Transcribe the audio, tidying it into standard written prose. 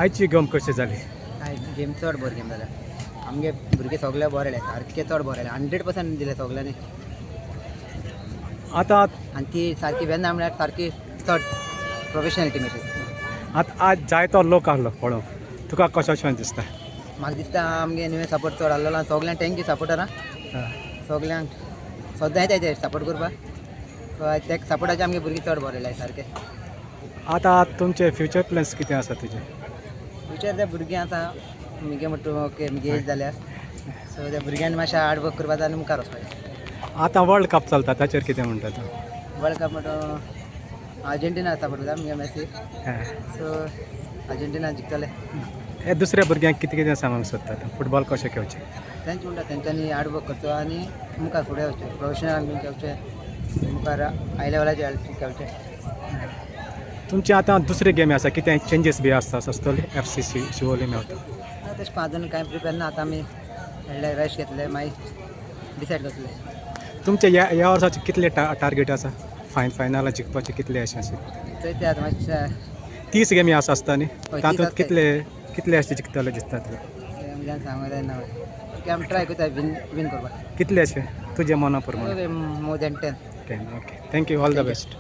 आयची गेम कशी जाली? गेम चड बरो गेम जाल्या. आमगे भुरगे सगळे बरे सारखे चड बरे 100% दिले सगळ्यांनी. आतां आनी ती सारकी वेन्ना म्हळ्यार सारकी चड प्रोफेशनल टीम अशी. आज जायतो लोक आहलो पळोवंक, तुका कशें दिसता? म्हाका दिसता आमगे नुवें सपोर्ट चड आहलो आनी सगळ्यांक थँक्यू सपोर्टरां सगळ्यांक सद्दां येता ते सपोर्ट करपाक. सो ते सपोर्टाचे आमगे भुरगीं चड बरे लायक सारके. आतां तुमचे फ्युचर प्लॅन्स कितें आसा तुजे? फ्युचर ते भुरगीं आसा मुगे म्हणटा ओके मुगे एज जाल्यार सो त्या भुरग्यांनी मातशें हार्ड वर्क करपाक आनी मुखार वचपाचें. आतां वर्ल्ड कप चलता ताचेर कितें म्हणटा तूं? वर्ल्ड कप म्हणटा अर्जेंटिना सपोर्ट करता मुगे मॅसी. So Argentina जिखतले. हे दुसऱ्या भुरग्यांक कितें कितें सांगूंक सोदता फुटबॉल कशें खेळचें? तेंच म्हणटा तेंच्यांनी हार्ड वर्क करचो आनी मुखार फुडें वचचें प्रोफेशनल बीन खेळचें मुखार हाय लेवलाचेर खेळचें. तुमचे आतां दुसरे गेमी आसा कितें चेंजीस बी आसता आसतले FC शिवोली मेळटा? तशें पांच कांय प्रिपेर ना. आतां आमी खेळ्ळे रेस्ट घेतले मागीर डिसायड करतले. तुमचे ह्या वर्साचे कितले टार्गेट आसा? फायनलां जिखपाचे कितले अशें आसा? थंय ते आतां मातशें 30 गेमी आसता न्ही, 30 तातूंत आसताय. कितले अशें जिखतले दिसता तुका? म्हणजे सांगूंक जायना. ओके आमी ट्राय करता विन करपाक. कितले अशें तुजे मना प्रमाणे? More than 10. Okay, thank you, all the best.